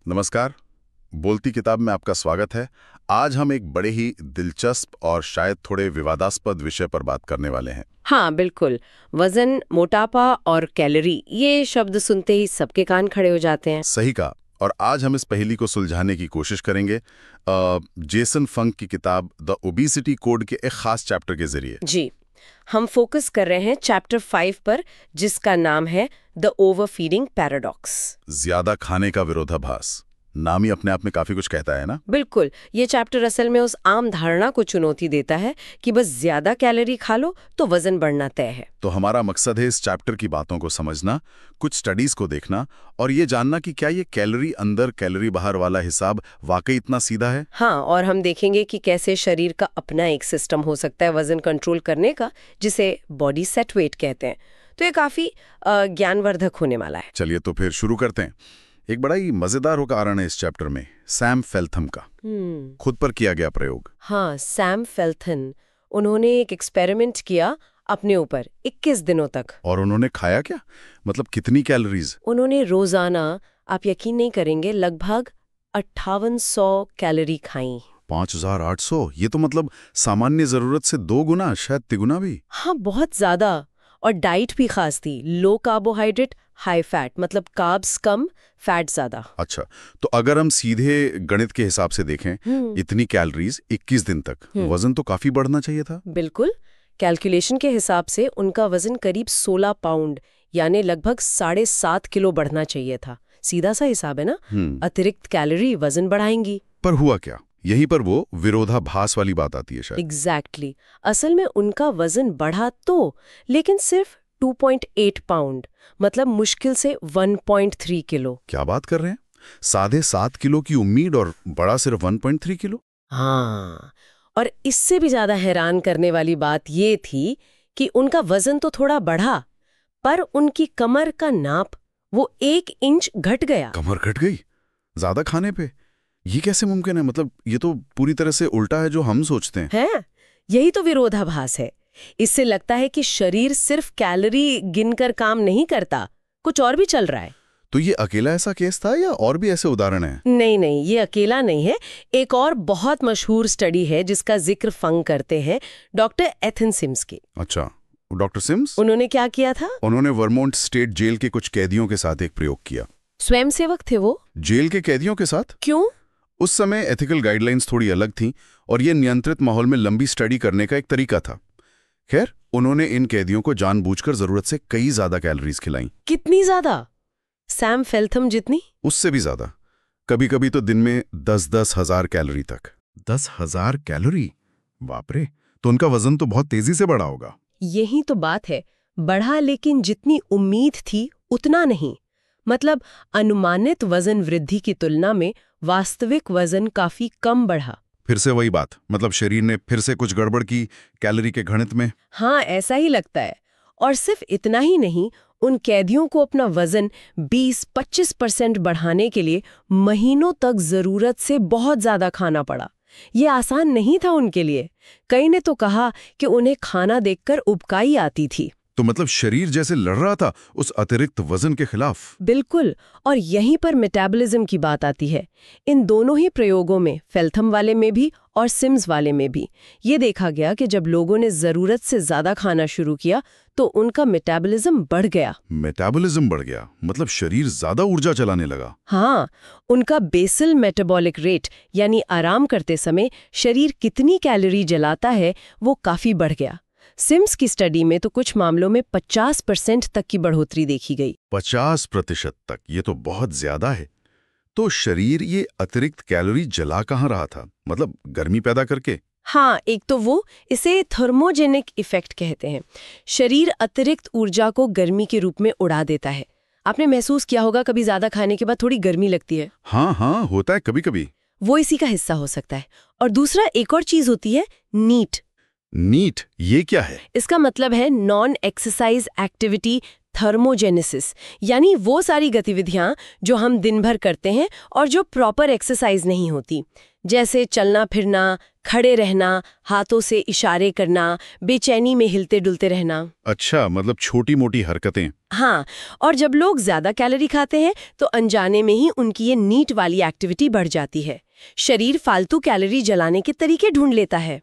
नमस्कार। बोलती किताब में आपका स्वागत है। आज हम एक बड़े ही दिलचस्प और शायद थोड़े विवादास्पद विषय पर बात करने वाले हैं। हाँ बिल्कुल। वजन, मोटापा और कैलोरी, ये शब्द सुनते ही सबके कान खड़े हो जाते हैं। सही कहा। और आज हम इस पहेली को सुलझाने की कोशिश करेंगे जेसन फंक की किताब द ओबेसिटी कोड के एक खास चैप्टर के जरिए। जी, हम फोकस कर रहे हैं चैप्टर 5 पर, जिसका नाम है द ओवरफीडिंग पैराडॉक्स। ज्यादा खाने का विरोधाभास। नाम ही अपने आप में काफी कुछ कहता है ना। बिल्कुल, ये चैप्टर असल में उस आम धारणा को चुनौती देता है कि बस ज्यादा कैलोरी खा लो तो वजन बढ़ना तय है। तो हमारा मकसद है इस चैप्टर की बातों को समझना, कुछ स्टडीज को देखना और ये जानना कि क्या ये कैलोरी अंदर कैलोरी बाहर वाला हिसाब वाकई इतना सीधा है। हाँ, और हम देखेंगे कि कैसे शरीर का अपना एक सिस्टम हो सकता है वजन कंट्रोल करने का, जिसे बॉडी सेट वेट कहते हैं। तो ये काफी ज्ञानवर्धक होने वाला है। चलिए तो फिर शुरू करते हैं। एक बड़ा ही मजेदार उदाहरण है इस चैप्टर में, सैम फेल्थम का खुद पर किया गया प्रयोग। हाँ, सैम फेल्थन, उन्होंने एक एक्सपेरिमेंट किया अपने ऊपर 21 दिनों तक। और उन्होंने खाया क्या, मतलब कितनी कैलोरीज? उन्होंने रोजाना, आप यकीन नहीं करेंगे, लगभग 5800 कैलोरी खाई। 5800? ये तो मतलब सामान्य जरूरत से 2 गुना, शायद 3 गुना भी। हाँ, बहुत ज्यादा। और डाइट भी खास थी, लो कार्बोहाइड्रेट हाई फैट, मतलब कार्ब्स कम, फैट ज्यादा। अच्छा, तो अगर हम सीधे गणित के हिसाब से देखें, इतनी कैलोरीज 21 दिन तक, वजन तो काफी बढ़ना चाहिए था। बिल्कुल, कैलकुलेशन के हिसाब से उनका वजन करीब 16 पाउंड यानी लगभग 7.5 किलो बढ़ना चाहिए था। सीधा सा हिसाब है ना। अतिरिक्त कैलोरी वजन बढ़ाएंगी। पर हुआ क्या? यहीं पर वो विरोधाभास वाली बात आती है शायद। एग्जैक्टली। असल में उनका वजन बढ़ा तो, लेकिन सिर्फ 2.8 पाउंड, मतलब मुश्किल से 1.3 किलो। क्या बात कर रहे हैं? 7.5 किलो की उम्मीद और बड़ा सिर्फ 1.3 किलो। हाँ, और इससे भी ज्यादा हैरान करने वाली बात ये थी कि उनका वजन तो थोड़ा बढ़ा, पर उनकी कमर का नाप वो 1 इंच घट गया। कमर घट गई ज्यादा खाने पे? ये कैसे मुमकिन है? मतलब ये तो पूरी तरह से उल्टा है जो हम सोचते हैं। है, यही तो विरोधाभास है। इससे लगता है कि शरीर सिर्फ कैलोरी गिनकर काम नहीं करता, कुछ और भी चल रहा है। तो ये अकेला ऐसा केस था या और भी ऐसे उदाहरण हैं? नहीं, ये अकेला नहीं है। एक और बहुत मशहूर स्टडी है जिसका जिक्र फंग करते हैं, डॉक्टर एथन सिम्स की। अच्छा, डॉक्टर सिम्स? उन्होंने क्या किया था? उन्होंने वर्मोंट स्टेट जेल के कुछ कैदियों के साथ एक प्रयोग किया। स्वयंसेवक थे वो? जेल के कैदियों के साथ? क्यों? उस समय एथिकल गाइडलाइंस थोड़ी अलग थीं और ये नियंत्रित माहौल में लंबी स्टडी करने का एक तरीका था। खैर, उन्होंने इन कैदियों को जानबूझकर जरूरत से कई ज्यादा कैलोरीज खिलाई। कितनी ज्यादा? सैम फेल्थम जितनी? उससे भी ज्यादा। कभी कभी तो दिन में 10-10 हजार कैलोरी तक। 10,000 कैलोरी? बाप रे! तो उनका वजन तो बहुत तेजी से बढ़ा होगा। यही तो बात है, बढ़ा, लेकिन जितनी उम्मीद थी उतना नहीं। मतलब अनुमानित वजन वृद्धि की तुलना में वास्तविक वजन काफी कम बढ़ा। फिर से वही बात, मतलब शरीर ने फिर से कुछ गड़बड़ की कैलोरी के गणित में। हाँ, ऐसा ही लगता है। और सिर्फ इतना ही नहीं, उन कैदियों को अपना वजन 20-25% बढ़ाने के लिए महीनों तक जरूरत से बहुत ज्यादा खाना पड़ा। ये आसान नहीं था उनके लिए। कई ने तो कहा कि उन्हें खाना देखकर उबकाई आती थी। तो मतलब शरीर जैसे लड़ रहा था उस अतिरिक्त वजन के खिलाफ। बिल्कुल, और यहीं पर मेटाबॉलिज्म की बात आती है। इन दोनों ही प्रयोगों में, फेल्थम वाले में भी और सिम्स वाले में भी, ये देखा गया कि जब लोगों ने जरूरत से ज्यादा खाना शुरू किया तो उनका मेटाबॉलिज्म बढ़ गया। मेटाबॉलिज्म बढ़ गया मतलब शरीर ज्यादा ऊर्जा चलाने लगा। हाँ, उनका बेसल मेटाबॉलिक रेट, यानी आराम करते समय शरीर कितनी कैलोरी जलाता है, वो काफी बढ़ गया। सिम्स की स्टडी में तो कुछ मामलों में 50% तक की बढ़ोतरी देखी गई। 50% तक? ये तो बहुत ज्यादा है। तो शरीर ये अतिरिक्त कैलोरी जला कहाँ रहा था, मतलब गर्मी पैदा करके? हाँ, एक तो वो, इसे थर्मोजेनिक इफेक्ट कहते हैं। शरीर अतिरिक्त ऊर्जा को गर्मी के रूप में उड़ा देता है। आपने महसूस किया होगा कभी ज्यादा खाने के बाद थोड़ी गर्मी लगती है। हाँ, होता है कभी कभी। वो इसी का हिस्सा हो सकता है। और दूसरा, एक और चीज होती है, नीट। नीट, ये क्या है? इसका मतलब है नॉन एक्सरसाइज एक्टिविटी थर्मोजेनेसिस, यानी वो सारी गतिविधियां जो हम दिन भर करते हैं और जो प्रॉपर एक्सरसाइज नहीं होती, जैसे चलना फिरना, खड़े रहना, हाथों से इशारे करना, बेचैनी में हिलते डुलते रहना। अच्छा, मतलब छोटी मोटी हरकतें। हाँ, और जब लोग ज्यादा कैलोरी खाते हैं तो अनजाने में ही उनकी ये नीट वाली एक्टिविटी बढ़ जाती है। शरीर फालतू कैलोरी जलाने के तरीके ढूंढ लेता है।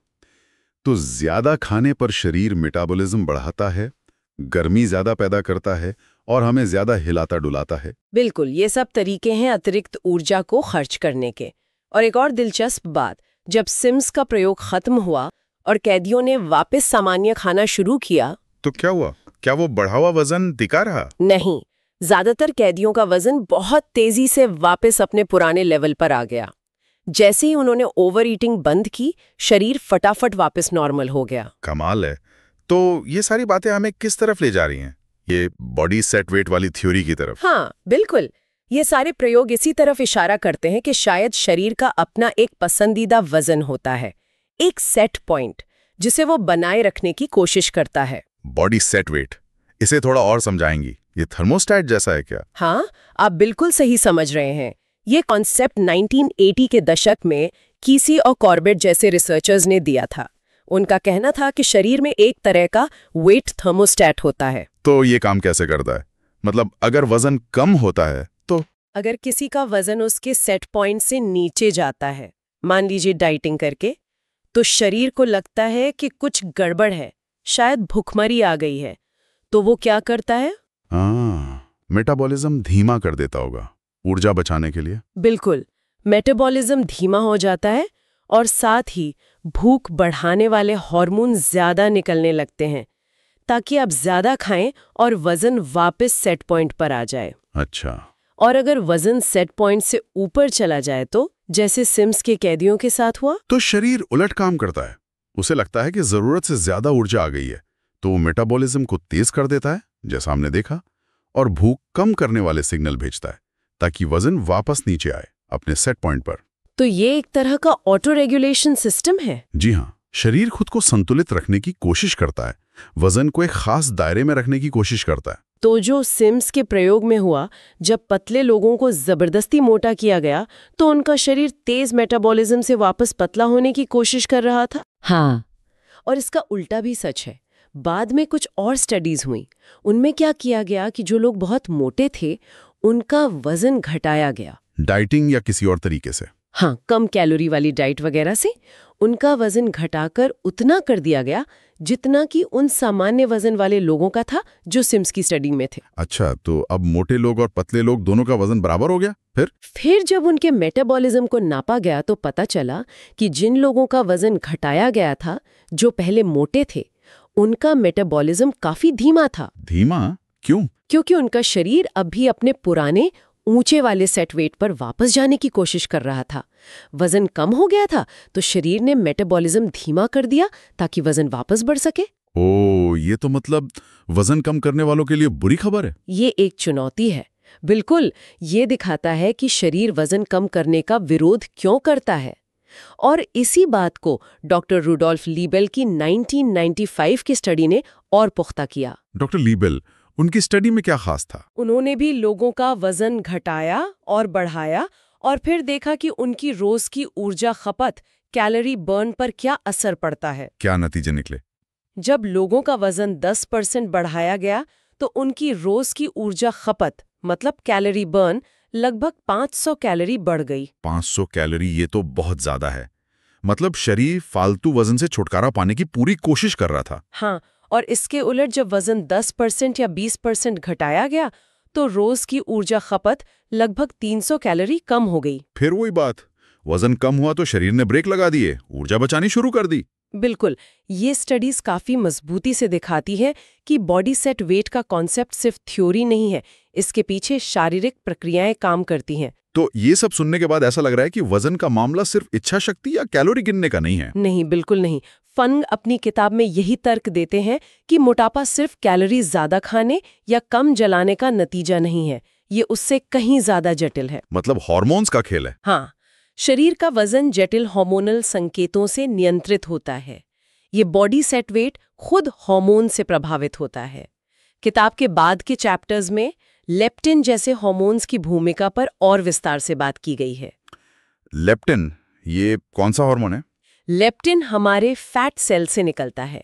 तो ज्यादा खाने पर शरीर मेटाबॉलिज्म बढ़ाता है, गर्मी ज्यादा पैदा करता है और हमें ज्यादा हिलाता डुलाता है। बिल्कुल, ये सब तरीके हैं अतिरिक्त ऊर्जा को खर्च करने के। और एक और दिलचस्प बात, जब सिम्स का प्रयोग खत्म हुआ और कैदियों ने वापस सामान्य खाना शुरू किया तो क्या हुआ? क्या वो बढ़ा हुआ वजन दिखा रहा? नहीं, ज्यादातर कैदियों का वजन बहुत तेजी से वापस अपने पुराने लेवल पर आ गया। जैसे ही उन्होंने ओवर ईटिंग बंद की, शरीर फटाफट वापस नॉर्मल हो गया। कमाल है। तो ये सारी बातें हमें किस तरफ ले जा रही हैं? ये बॉडी सेट वेट वाली थ्योरी की तरफ? हाँ, बिल्कुल। ये सारे प्रयोग इसी तरफ इशारा करते हैं कि शायद शरीर का अपना एक पसंदीदा वजन होता है, एक सेट पॉइंट, जिसे वो बनाए रखने की कोशिश करता है। बॉडी सेट वेट, इसे थोड़ा और समझाएंगी? ये थर्मोस्टैट जैसा है क्या? हाँ, आप बिल्कुल सही समझ रहे हैं। ये कॉन्सेप्ट 1980 के दशक में कीसी और कॉर्बेट जैसे रिसर्चर्स ने दिया था। उनका कहना था कि शरीर में एक तरह का वेट थर्मोस्टैट होता है। तो ये काम कैसे करता है? मतलब अगर वजन कम होता है तो? अगर किसी का वजन उसके सेट पॉइंट से नीचे जाता है, मान लीजिए डाइटिंग करके, तो शरीर को लगता है कि कुछ गड़बड़ है, शायद भूखमरी आ गई है। तो वो क्या करता है? मेटाबॉलिज्म धीमा कर देता होगा, ऊर्जा बचाने के लिए। बिल्कुल, मेटाबॉलिज्म धीमा हो जाता है और साथ ही भूख बढ़ाने वाले हार्मोन ज्यादा निकलने लगते हैं, ताकि आप ज्यादा खाएं और वजन वापस सेट पॉइंट पर आ जाए। अच्छा। और अगर वजन सेट पॉइंट से ऊपर चला जाए तो, जैसे सिम्स के कैदियों के साथ हुआ, तो शरीर उलट काम करता है। उसे लगता है कि जरूरत से ज्यादा ऊर्जा आ गई है, तो वो मेटाबॉलिज्म को तेज कर देता है, जैसा हमने देखा, और भूख कम करने वाले सिग्नल भेजता है ताकि वजन वापस नीचे आए अपने सेट पॉइंट पर। तो ये एक तरह का ऑटो रेगुलेशन सिस्टम है। जी हाँ, शरीर खुद को संतुलित रखने की कोशिश करता है, वजन को एक खास दायरे में रखने की कोशिश करता है। तो जो सिम्स के प्रयोग में हुआ, जब पतले लोगों को जबरदस्ती मोटा किया गया, तो उनका शरीर तेज मेटाबॉलिज्म से वापस पतला होने की कोशिश कर रहा था। हाँ, और इसका उल्टा भी सच है। बाद में कुछ और स्टडीज हुई, उनमें क्या किया गया कि जो लोग बहुत मोटे थे, उनका वजन घटाया गया। डाइटिंग या किसी और तरीके से? हाँ, कम कैलोरी वाली डाइट वगैरह से उनका वजन घटाकर उतना कर दिया गया जितना कि उन सामान्य वजन वाले लोगों का था जो सिम्स की स्टडी में थे। अच्छा, तो अब मोटे लोग और पतले लोग दोनों का वजन बराबर हो गया? फिर जब उनके मेटाबॉलिज्म को नापा गया तो पता चला कि जिन लोगों का वजन घटाया गया था, जो पहले मोटे थे, उनका मेटाबॉलिज्म काफी धीमा था। धीमा क्यों? क्योंकि उनका शरीर अब भी अपने पुराने ऊंचे वाले सेट वेट पर वापस जाने की कोशिश कर रहा था। वजन कम हो गया था तो शरीर ने मेटाबॉलिज्म धीमा कर दिया ताकि वजन वापस बढ़ सके। ओ, ये तो मतलब वजन कम करने वालों के लिए बुरी खबर है। ये एक चुनौती है। बिल्कुल, ये दिखाता है कि शरीर वजन कम करने का विरोध क्यों करता है। और इसी बात को डॉक्टर रुडोल्फ लीबेल की 1995 की स्टडी ने और पुख्ता किया। डॉक्टर लीबेल, उनकी स्टडी में क्या खास था? उन्होंने भी लोगों का वजन घटाया और बढ़ाया और फिर देखा कि उनकी रोज की ऊर्जा खपत, कैलोरी बर्न पर क्या असर पड़ता है। क्या नतीजे निकले? जब लोगों का वजन 10% बढ़ाया गया तो उनकी रोज की ऊर्जा खपत, मतलब कैलोरी बर्न, लगभग 500 कैलोरी बढ़ गई। 500 कैलोरी, ये तो बहुत ज्यादा है। मतलब शरीर फालतू वजन से छुटकारा पाने की पूरी कोशिश कर रहा था। हाँ, और इसके उलट जब वजन 10% या 20% घटाया गया तो रोज की ऊर्जा खपत लगभग 300 कैलोरी कम हो गई। फिर वही बात, वजन कम हुआ तो शरीर ने ब्रेक लगा दिए, ऊर्जा बचानी शुरू कर दी। बिल्कुल, ये स्टडीज काफी मजबूती से दिखाती है कि बॉडी सेट वेट का कॉन्सेप्ट सिर्फ थ्योरी नहीं है, इसके पीछे शारीरिक प्रक्रियाएं काम करती हैं। तो ये सब सुनने के बाद ऐसा लग रहा है कि वजन का मामला सिर्फ इच्छा शक्ति या कैलोरी गिनने का नहीं है। नहीं, बिल्कुल नहीं। फंग अपनी किताब में यही तर्क देते हैं कि मोटापा सिर्फ कैलोरी ज्यादा खाने या कम जलाने का नतीजा नहीं है, ये उससे कहीं ज्यादा जटिल है। मतलब हार्मोन्स का खेल है। हाँ, शरीर का वजन जटिल हार्मोनल संकेतों से नियंत्रित होता है। ये बॉडी सेट वेट खुद हार्मोन से प्रभावित होता है। किताब के बाद के चैप्टर्स में लेप्टिन जैसे हार्मोन्स की भूमिका पर और विस्तार से बात की गई है। लेप्टिन, ये कौन सा हार्मोन है? लेप्टिन हमारे फैट सेल से निकलता है।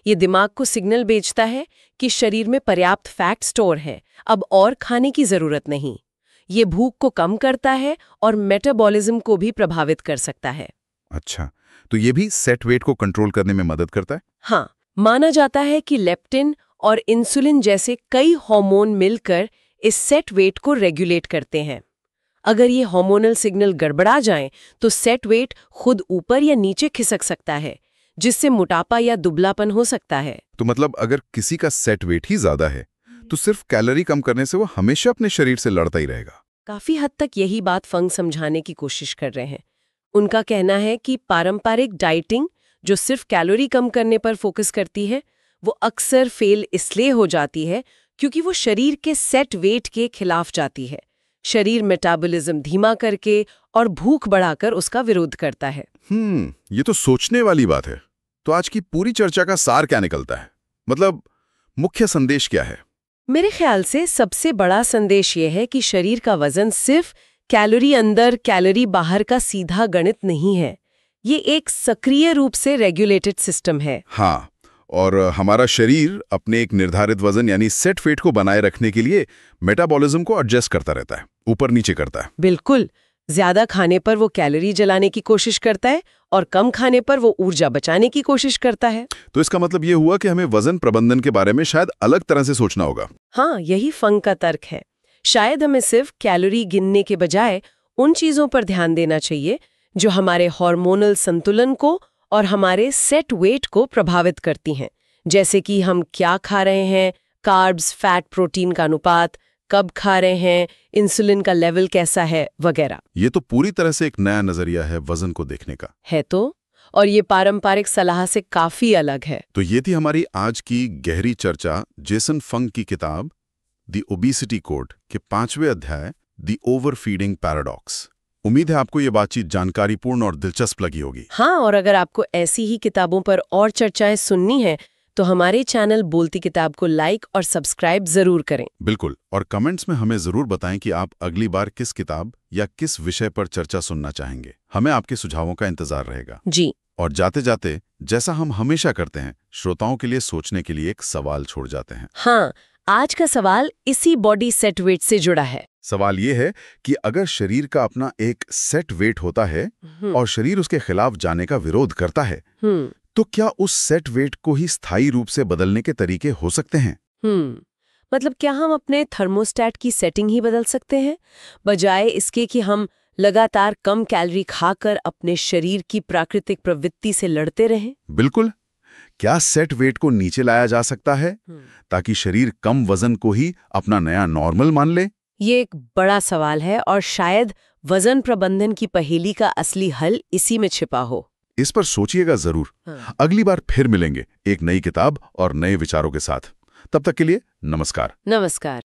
ये दिमाग को सिग्नल भेजता है कि शरीर में पर्याप्त फैट स्टोर है, अब और खाने की जरूरत नहीं। ये भूख को कम करता है और मेटाबॉलिज्म को भी प्रभावित कर सकता है। अच्छा, तो ये भी सेट वेट को कंट्रोल करने में मदद करता है? हाँ, माना जाता है कि लेप्टिन और इंसुलिन जैसे कई हार्मोन मिलकर इस सेट वेट को रेगुलेट करते हैं। अगर ये हार्मोनल सिग्नल गड़बड़ा जाएं, तो सेट वेट खुद ऊपर या नीचे खिसक सकता है, जिससे मोटापा या दुबलापन हो सकता है। तो मतलब अगर किसी का सेट वेट ही ज्यादा है, तो सिर्फ कैलोरी कम करने से वो हमेशा अपने शरीर से लड़ता ही रहेगा। काफी हद तक यही बात फंग समझाने की कोशिश कर रहे हैं। उनका कहना है कि पारंपरिक डाइटिंग जो सिर्फ कैलोरी कम करने पर फोकस करती है, वो अक्सर फेल इसलिए हो जाती है क्योंकि वो शरीर के सेट वेट के खिलाफ जाती है। शरीर मेटाबॉलिज्म धीमा करके और भूख बढ़ाकर उसका विरोध करता है। ये तो सोचने वाली बात है। तो आज की पूरी चर्चा का सार क्या निकलता है? मतलब मुख्य संदेश क्या है? मेरे ख्याल से सबसे बड़ा संदेश ये है कि शरीर का वजन सिर्फ कैलोरी अंदर कैलोरी बाहर का सीधा गणित नहीं है। ये एक सक्रिय रूप से रेगुलेटेड सिस्टम है। हाँ, और हमारा शरीर अपने एक निर्धारित वजन यानी सेट वेट को बनाए रखने के लिए मेटाबॉलिज्म को एडजस्ट करता रहता है, ऊपर नीचे करता है। बिल्कुल, ज्यादा खाने पर वो कैलोरी जलाने की कोशिश करता है और कम खाने पर वो ऊर्जा बचाने की कोशिश करता है। तो इसका मतलब ये हुआ कि हमें वजन प्रबंधन के बारे में शायद अलग तरह से सोचना होगा। हाँ, यही फंग का तर्क है। शायद हमें सिर्फ कैलोरी गिनने के बजाय उन चीजों पर ध्यान देना चाहिए जो हमारे हार्मोनल संतुलन को और हमारे सेट वेट को प्रभावित करती हैं, जैसे कि हम क्या खा रहे हैं, कार्ब्स, फैट, प्रोटीन का अनुपात, कब खा रहे हैं, इंसुलिन का लेवल कैसा है, वगैरह। ये तो पूरी तरह से एक नया नजरिया है वजन को देखने का। है तो, और ये पारंपरिक सलाह से काफी अलग है। तो ये थी हमारी आज की गहरी चर्चा जेसन फंग की किताब द ओबेसिटी कोड के 5वें अध्याय द ओवरफीडिंग पैराडॉक्स। उम्मीद है आपको ये बातचीत जानकारीपूर्ण और दिलचस्प लगी होगी। हाँ, और अगर आपको ऐसी ही किताबों पर और चर्चाएं सुननी है तो हमारे चैनल बोलती किताब को लाइक और सब्सक्राइब जरूर करें। बिल्कुल, और कमेंट्स में हमें जरूर बताएं कि आप अगली बार किस किताब या किस विषय पर चर्चा सुनना चाहेंगे। हमें आपके सुझावों का इंतजार रहेगा जी। और जाते जाते, जैसा हम हमेशा करते हैं, श्रोताओं के लिए सोचने के लिए एक सवाल छोड़ जाते हैं। हाँ, आज का सवाल इसी बॉडी सेट वेट से जुड़ा है। सवाल ये है कि अगर शरीर का अपना एक सेट वेट होता है और शरीर उसके खिलाफ जाने का विरोध करता है, तो क्या उस सेट वेट को ही स्थायी रूप से बदलने के तरीके हो सकते हैं? मतलब क्या हम अपने थर्मोस्टेट की सेटिंग ही बदल सकते हैं, बजाय इसके कि हम लगातार कम कैलोरी खाकर अपने शरीर की प्राकृतिक प्रवृत्ति से लड़ते रहें? बिल्कुल। क्या सेट वेट को नीचे लाया जा सकता है ताकि शरीर कम वजन को ही अपना नया नॉर्मल मान ले? ये एक बड़ा सवाल है और शायद वजन प्रबंधन की पहेली का असली हल इसी में छिपा हो। इस पर सोचिएगा जरूर। अगली बार फिर मिलेंगे एक नई किताब और नए विचारों के साथ। तब तक के लिए नमस्कार। नमस्कार।